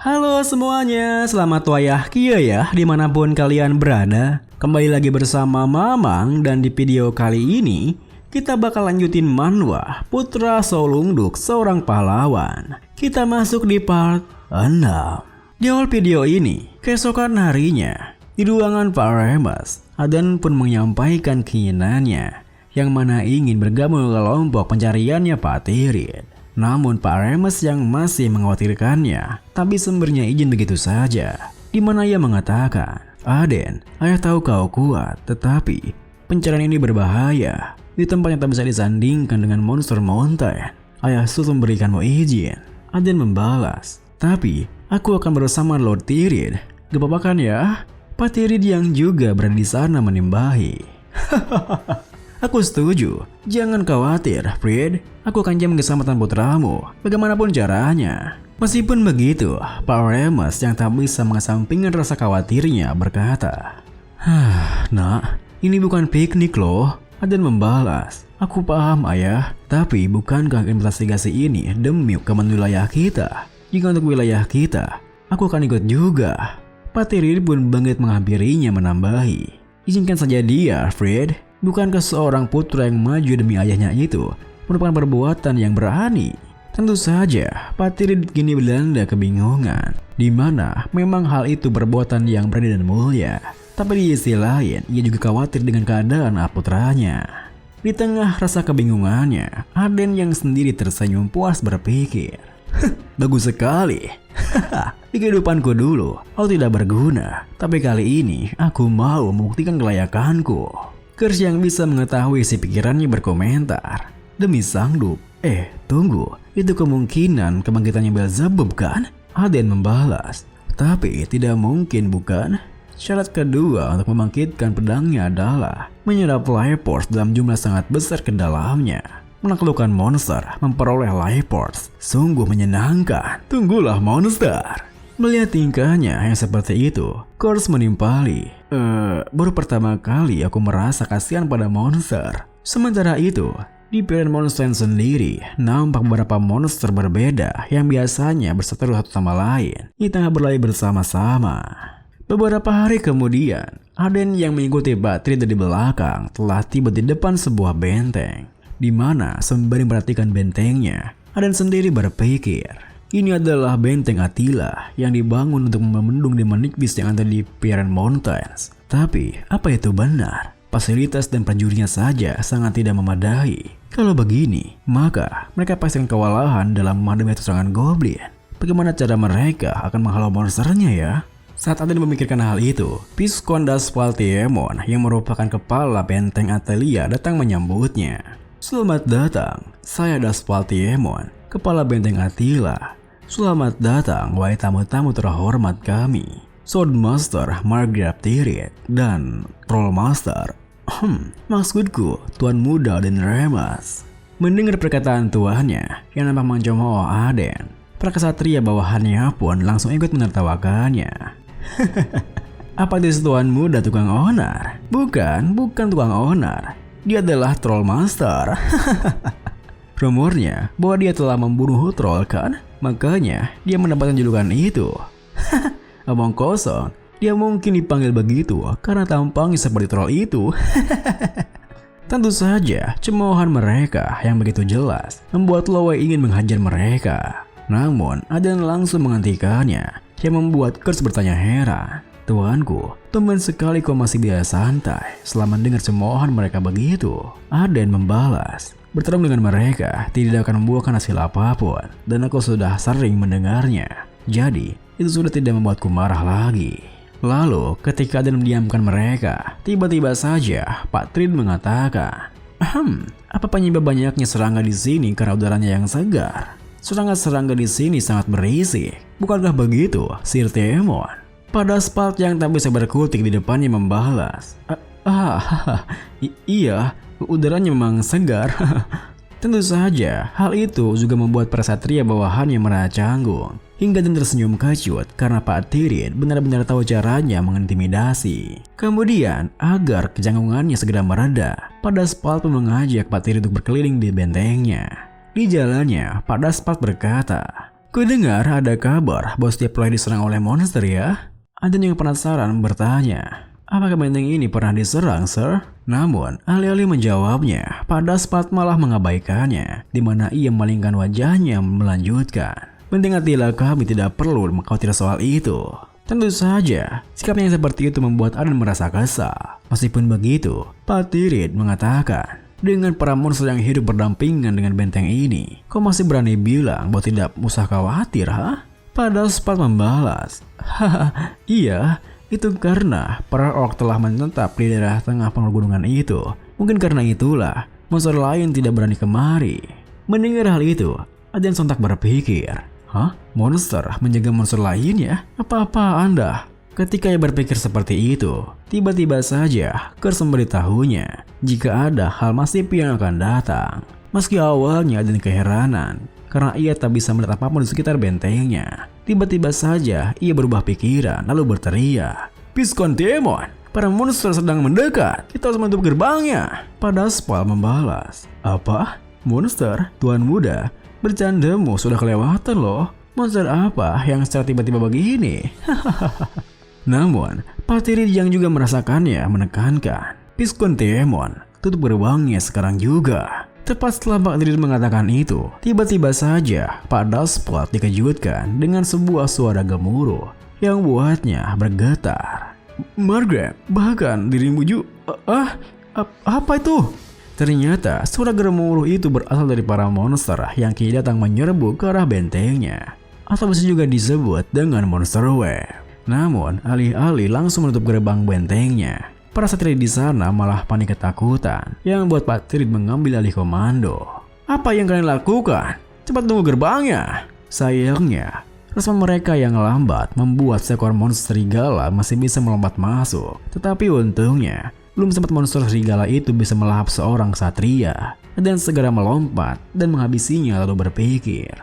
Halo semuanya, selamat wayah kia ya dimanapun kalian berada. Kembali lagi bersama Mamang dan di video kali ini kita bakal lanjutin manhwa Putra Solungduk Seorang Pahlawan. Kita masuk di part 6. Di awal video ini, keesokan harinya di ruangan Pak Remes, Aden pun menyampaikan keinginannya yang mana ingin bergabung ke kelompok pencariannya Pak Tirit. Namun Pak Remes yang masih mengkhawatirkannya, tapi sumbernya izin begitu saja. Di mana ia mengatakan, Aden, ayah tahu kau kuat, tetapi pencarian ini berbahaya. Di tempat yang tak bisa disandingkan dengan monster mountain. Ayah suruh memberikanmu izin. Aden membalas, tapi aku akan bersama Lord Tirit. Gak apa-apa kan ya? Pak Tirit yang juga berada di sana menimbahi. Aku setuju, jangan khawatir, Fred. Aku akan jamin keselamatan putramu, bagaimanapun caranya. Meskipun begitu, Pak Remes yang tak bisa mengesampingkan rasa khawatirnya berkata, Nak, ini bukan piknik loh. Aden membalas, aku paham ayah, tapi bukankah investigasi ini demi keamanan wilayah kita? Jika untuk wilayah kita, aku akan ikut juga. Pak Tirit pun bangkit menghampirinya menambahi, izinkan saja dia, Fred. Bukankah seorang putra yang maju demi ayahnya itu merupakan perbuatan yang berani? Tentu saja, Pak Tirit kini belanda kebingungan, di mana memang hal itu perbuatan yang berani dan mulia. Tapi di sisi lain, ia juga khawatir dengan keadaan putranya. Di tengah rasa kebingungannya, Aden yang sendiri tersenyum puas berpikir, bagus sekali. Di kehidupanku dulu, aku tidak berguna, tapi kali ini aku mau membuktikan kelayakanku. Kers yang bisa mengetahui isi pikirannya berkomentar, demi sanggup. Tunggu, itu kemungkinan kebangkitannya Beelzebub kan? Aden membalas, tapi tidak mungkin bukan? Syarat kedua untuk membangkitkan pedangnya adalah menyerap life force dalam jumlah sangat besar ke dalamnya. Menaklukkan monster, memperoleh life force, sungguh menyenangkan. Tunggulah monster. Melihat tingkahnya yang seperti itu, Kors menimpali. Baru pertama kali aku merasa kasihan pada monster. Sementara itu, di Piran Monster sendiri, nampak beberapa monster berbeda yang biasanya berseteru satu sama lain di tengah berlari bersama-sama. Beberapa hari kemudian, Aden yang mengikuti Pak Tirit dari belakang telah tiba di depan sebuah benteng, di mana sembari memperhatikan bentengnya, Aden sendiri berpikir, ini adalah benteng Attila yang dibangun untuk membendung demon Nightbeast yang ada di Piran Mountains. Tapi, apa itu benar? Fasilitas dan prajuritnya saja sangat tidak memadai. Kalau begini, maka mereka pasti akan kewalahan dalam menghadapi serangan goblin. Bagaimana cara mereka akan menghalau monsternya ya? Saat Aden memikirkan hal itu, Viscount Daspaltiemon yang merupakan kepala benteng Attilia datang menyambutnya. Selamat datang, saya Daspaltiemon, kepala benteng Attila. Selamat datang, wahai tamu-tamu terhormat kami, Swordmaster Margrave Tirit dan Trollmaster. Maksudku, Tuan Muda dan Remes. Mendengar perkataan tuannya yang nampak mencemooh Aden, para kesatria bawahannya pun langsung ikut menertawakannya. Apa itu Tuan Muda tukang onar? Bukan tukang onar. Dia adalah Trollmaster. Rumornya bahwa dia telah membunuh troll kan? Makanya dia mendapatkan julukan itu. Omong kosong, dia mungkin dipanggil begitu karena tampangnya seperti troll itu. Tentu saja, cemoohan mereka yang begitu jelas membuat Lowey ingin menghajar mereka. Namun, Aden langsung menghentikannya yang membuat Kers bertanya heran. Tuanku, tumben sekali kau masih biasa santai selama mendengar cemoohan mereka begitu. Aden membalas, bertarung dengan mereka tidak akan membuahkan hasil apapun, dan aku sudah sering mendengarnya. Jadi, itu sudah tidak membuatku marah lagi. Lalu, ketika Aden mendiamkan mereka, tiba-tiba saja Pak Tirit mengatakan, apa penyebab banyaknya serangga di sini karena udaranya yang segar? Serangga-serangga di sini sangat berisik. Bukankah begitu, Sir Tiemon? Pada Spalt yang tak bisa berkutik di depannya membalas, iya, udaranya memang segar. Tentu saja, hal itu juga membuat para satria bawahannya merasa canggung. Hingga dan tersenyum kecut karena Pak Tirit benar-benar tahu caranya mengintimidasi. Kemudian, agar kecanggungannya segera mereda, Pak Daspalt pun mengajak Pak Tirit untuk berkeliling di bentengnya. Di jalannya, Pak Daspalt berkata, Kudengar ada kabar bahwa setiap proyek diserang oleh monster ya. Ada yang penasaran bertanya, apakah benteng ini pernah diserang, Sir? Namun, alih-alih menjawabnya, pada Spat malah mengabaikannya, di mana ia memalingkan wajahnya melanjutkan. Benteng Attila kami tidak perlu mengkhawatir soal itu. Tentu saja, sikapnya yang seperti itu membuat Aden merasa kesal. Meskipun begitu, Patirid mengatakan, dengan para monster yang hidup berdampingan dengan benteng ini, kau masih berani bilang bahwa tidak usah khawatir, ha? Pada Spat membalas, haha, iya, itu karena para orc telah menetap di daerah tengah pegunungan itu. Mungkin karena itulah, monster lain tidak berani kemari. Mendengar hal itu, Aden sontak berpikir, hah? Monster menjaga monster lainnya? Apa-apa Anda? Ketika ia berpikir seperti itu, tiba-tiba saja Kers memberitahunya jika ada hal masif yang akan datang. Meski awalnya Aden keheranan, karena ia tak bisa melihat apapun di sekitar bentengnya. Tiba-tiba saja ia berubah pikiran lalu berteriak, Piscon Demon, para monster sedang mendekat, kita harus menutup gerbangnya. Pada Spal membalas, apa? Monster? Tuan muda, bercandamu sudah kelewatan loh. Monster apa yang secara tiba-tiba begini? Namun, Patirid yang juga merasakannya menekankan, Piscon Demon, tutup gerbangnya sekarang juga. Tepat setelah Patirid mengatakan itu, tiba-tiba saja Pak Daspot dikejutkan dengan sebuah suara gemuruh yang buatnya bergetar. Margaret, bahkan dirimu juga... apa itu? Ternyata suara gemuruh itu berasal dari para monster yang kini datang menyerbu ke arah bentengnya, atau bisa juga disebut dengan monster wave. Namun, alih-alih langsung menutup gerbang bentengnya, para satria di sana malah panik ketakutan yang membuat Patirid mengambil alih komando. Apa yang kalian lakukan? Cepat tunggu gerbangnya. Sayangnya, respon mereka yang lambat membuat seekor monster serigala masih bisa melompat masuk. Tetapi untungnya, belum sempat monster serigala itu bisa melahap seorang satria dan segera melompat dan menghabisinya lalu berpikir,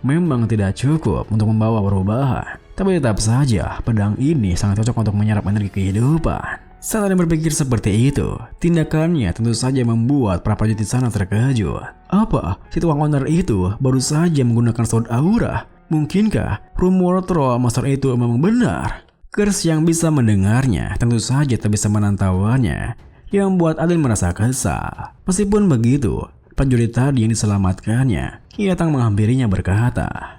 memang tidak cukup untuk membawa perubahan. Tapi tetap saja, pedang ini sangat cocok untuk menyerap energi kehidupan. Saat Aden berpikir seperti itu, tindakannya tentu saja membuat para prajurit di sana terkejut. Apa? Si tukang owner itu baru saja menggunakan sword aura? Mungkinkah rumor troll monster itu memang benar? Kers yang bisa mendengarnya tentu saja tak bisa menantauannya, yang membuat Aden merasa kesal. Meskipun begitu, prajurit tadi yang diselamatkannya kini datang menghampirinya berkata,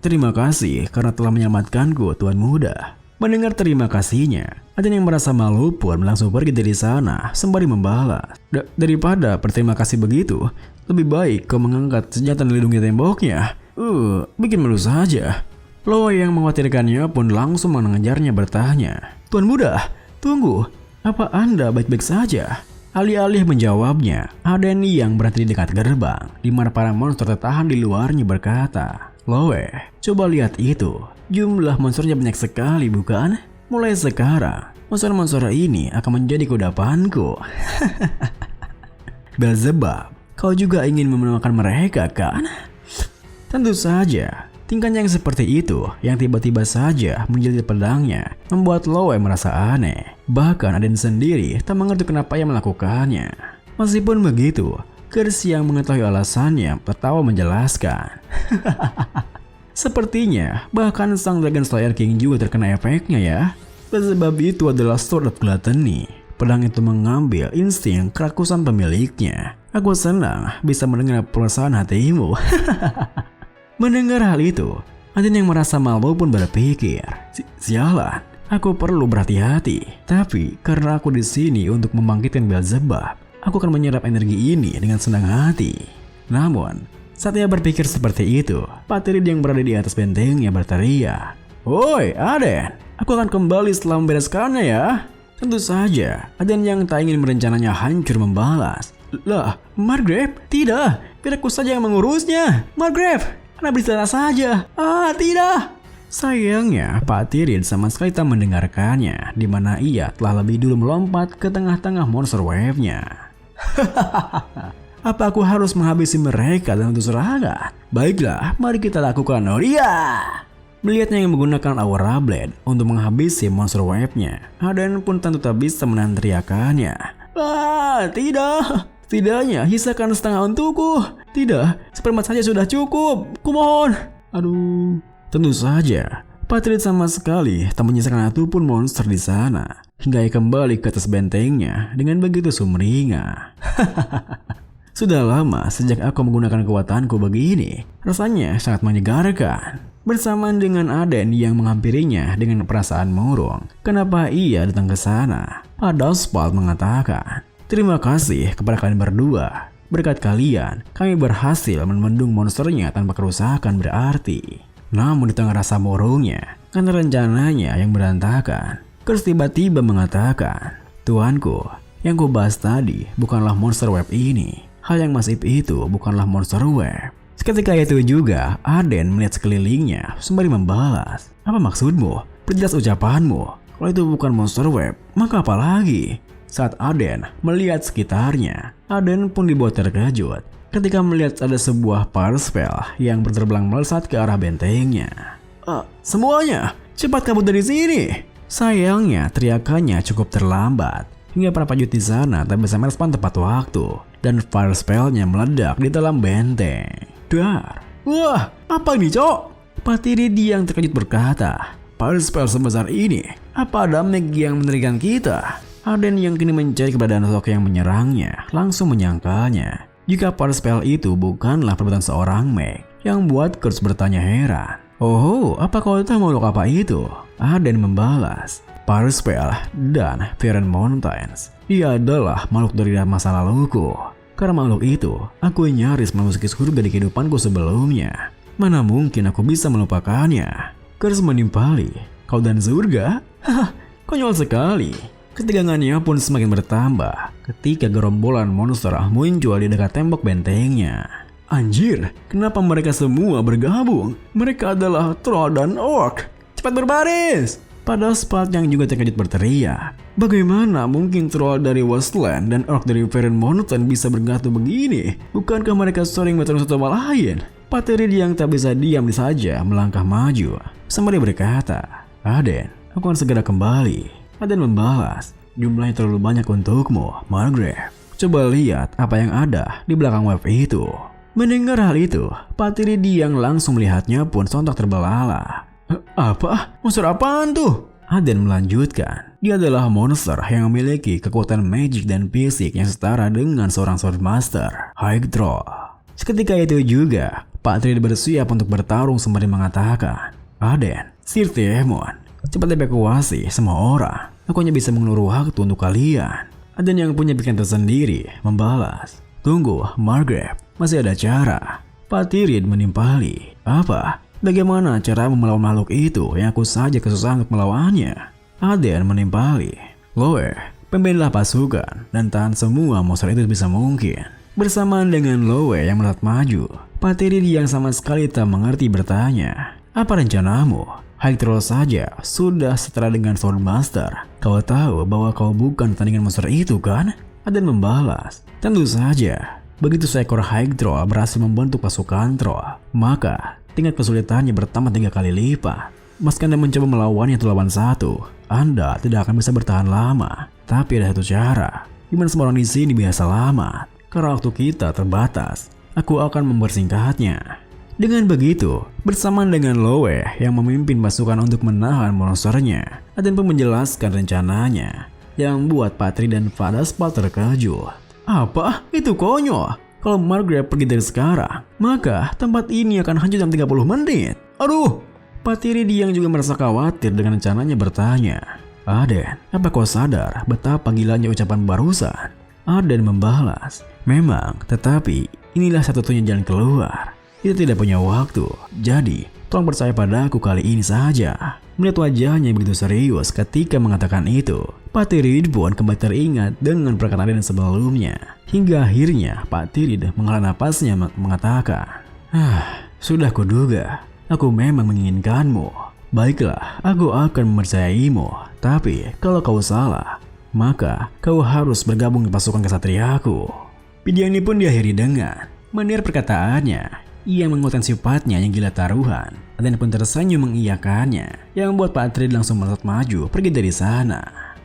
terima kasih karena telah menyelamatkanku, Tuan Muda. Mendengar terima kasihnya, Aden yang merasa malu pun langsung pergi dari sana sembari membalas. Daripada berterima kasih begitu, lebih baik kau mengangkat senjata dan melindungi temboknya. Bikin malu saja. Lo yang mengkhawatirkannya pun langsung mengejarnya bertanya, Tuan Muda, tunggu, apa Anda baik-baik saja? Alih-alih menjawabnya, Aden yang berhenti di dekat gerbang, di mana para monster tertahan di luarnya berkata, Loe, coba lihat itu. Jumlah monsternya banyak sekali, bukan? Mulai sekarang, monster-monster ini akan menjadi kudapanku. Beelzebub, kau juga ingin memenangkan mereka, kan? Tentu saja, tingkahnya yang seperti itu yang tiba-tiba saja menjadi pedangnya membuat Loe merasa aneh. Bahkan Aden sendiri tak mengerti kenapa ia melakukannya. Meskipun begitu, Kers yang mengetahui alasannya tertawa menjelaskan. Sepertinya bahkan sang Dragon Slayer King juga terkena efeknya ya. Sebab itu adalah Sword of Gluttony. Pedang itu mengambil insting kerakusan pemiliknya. Aku senang bisa mendengar perasaan hatimu. Mendengar hal itu, Aden yang merasa malu pun berpikir, sialan, aku perlu berhati-hati. Tapi karena aku di sini untuk membangkitkan Beelzebub, aku akan menyerap energi ini dengan senang hati. Namun, saat ia berpikir seperti itu, Patirid yang berada di atas bentengnya berteriak, Woi Aden, aku akan kembali setelah membereskannya ya. Tentu saja, Aden yang tak ingin merencananya hancur membalas, Lah, Margrave, tidak, biar aku saja yang mengurusnya. Margrave, Anda beristirahat saja. Tidak. Sayangnya, Patirid sama sekali tak mendengarkannya, di mana ia telah lebih dulu melompat ke tengah-tengah monster wave-nya. Apa aku harus menghabisi mereka dan untuk serangan? Baiklah, mari kita lakukan. Melihatnya yang menggunakan Aura Blade untuk menghabisi monster wave-nya, Aden pun tentu tak bisa menahan teriakannya. Tidak. Setidaknya hisakan setengah untukku. Tidak, seperempat saja sudah cukup. Kumohon. Aduh, tentu saja Pak Trid sama sekali tak menyisakan satupun monster di sana, hingga ia kembali ke atas bentengnya dengan begitu sumringah. Sudah lama sejak aku menggunakan kekuatanku begini, rasanya sangat menyegarkan. Bersamaan dengan Aden yang menghampirinya dengan perasaan murung, kenapa ia datang ke sana? Spalt mengatakan, "Terima kasih kepada kalian berdua. Berkat kalian, kami berhasil membendung monsternya tanpa kerusakan berarti." Namun di tengah rasa murungnya, karena rencananya yang berantakan, Kurs tiba-tiba mengatakan, "Tuanku, yang ku bahas tadi bukanlah monster web ini. Hal yang masif itu bukanlah monster web." Seketika itu juga, Aden melihat sekelilingnya sembari membalas, "Apa maksudmu? Perjelas ucapanmu. Kalau itu bukan monster web, maka apa lagi?" Saat Aden melihat sekitarnya, Aden pun dibuat terkejut ketika melihat ada sebuah power spell yang berterbang melesat ke arah bentengnya. Semuanya, cepat kabur dari sini!" Sayangnya, teriakannya cukup terlambat, hingga para prajurit di sana tak bisa merespon tepat waktu, dan fire spell-nya meledak di dalam benteng. Dar! Wah, apa ini, Cok? Pak Trid yang terkejut berkata, "Fire spell sebesar ini, apa ada mag yang menerikan kita?" Aden yang kini mencari keberadaan sosok yang menyerangnya, langsung menyangkalnya jika power spell itu bukanlah perbuatan seorang mag, yang buat Kurs bertanya heran. "Oh, apa kau tahu makhluk apa itu?" Aden membalas, "Power spell dan Fairen Mountains. Dia adalah makhluk dari masa laluku. Karena makhluk itu, aku nyaris memasuki surga di kehidupanku sebelumnya. Mana mungkin aku bisa melupakannya?" Kurs menimpali, "Kau dan surga? Haha, konyol sekali." Ketegangannya pun semakin bertambah ketika gerombolan monster muncul di dekat tembok bentengnya. Anjir, kenapa mereka semua bergabung? Mereka adalah troll dan orc. Cepat berbaris! Spalt yang juga terkejut berteriak, "Bagaimana mungkin troll dari Westland dan orc dari Fairen Mountain bisa bergatu begini? Bukankah mereka sering bertemu satu sama lain?" Pak Trid yang tak bisa diam saja melangkah maju sembari berkata, "Aden, aku akan segera kembali." Aden membalas, "Jumlahnya terlalu banyak untukmu, Margrave. Coba lihat apa yang ada di belakang web itu." Mendengar hal itu, Pak Trid yang langsung melihatnya pun sontak terbelalak. "Apa? Monster apaan tuh?" Aden melanjutkan, "Dia adalah monster yang memiliki kekuatan magic dan fisik yang setara dengan seorang swordmaster, Hydro." Seketika itu juga, Pak Trid bersiap untuk bertarung sembari mengatakan, "Aden, Sir Tiemon, cepat evakuasi semua orang. Aku hanya bisa mengelur waktu untuk kalian." Aden yang punya pikiran tersendiri membalas, "Tunggu, Margrave, masih ada cara." Pak Trid menimpali, "Apa? Bagaimana cara melawan makhluk itu yang aku saja kesusahan untuk melawannya?" Aden menimpali, "Loe, pimpinlah pasukan dan tahan semua monster itu bisa mungkin." Bersamaan dengan Loe yang melihat maju, Pak Trid yang sama sekali tak mengerti bertanya, "Apa rencanamu? Hydro saja sudah setara dengan Swordmaster. Kau tahu bahwa kau bukan tandingan monster itu kan?" Aden membalas, "Tentu saja. Begitu seekor Hydro berhasil membentuk pasukan troll, maka tingkat kesulitannya bertambah 3 kali lipat. Meski Anda mencoba melawannya 1 lawan 1, Anda tidak akan bisa bertahan lama. Tapi ada satu cara, dimana semua orang di sini bisa selamat. Karena waktu kita terbatas, aku akan mempersingkatnya." Dengan begitu, bersamaan dengan Loe yang memimpin pasukan untuk menahan monsternya, Aden pun menjelaskan rencananya, yang buat Pak Trid dan Spalt terkejut. "Apa? Itu konyol. Kalau Margrave pergi dari sekarang, maka tempat ini akan hancur dalam 30 menit. Aduh!" Pak Trid yang juga merasa khawatir dengan rencananya bertanya, "Aden, apa kau sadar betapa gilanya ucapan barusan?" Aden membalas, "Memang, tetapi inilah satu-satunya jalan keluar. Kita tidak punya waktu, jadi tolong percaya padaku kali ini saja." Melihat wajahnya yang begitu serius ketika mengatakan itu, Pak Trid pun kembali teringat dengan perkataan Aden sebelumnya. Hingga akhirnya Pak Trid menghela napasnya mengatakan, "Sudah kuduga, aku memang menginginkanmu. Baiklah, aku akan mempercayaimu. Tapi kalau kau salah, maka kau harus bergabung ke pasukan kesatriaku." Video ini pun diakhiri dengan mendengar perkataannya. Ia menguatkan sifatnya yang gila taruhan. Aden pun tersenyum mengiyakannya, yang membuat Pak Trid langsung melesat maju pergi dari sana.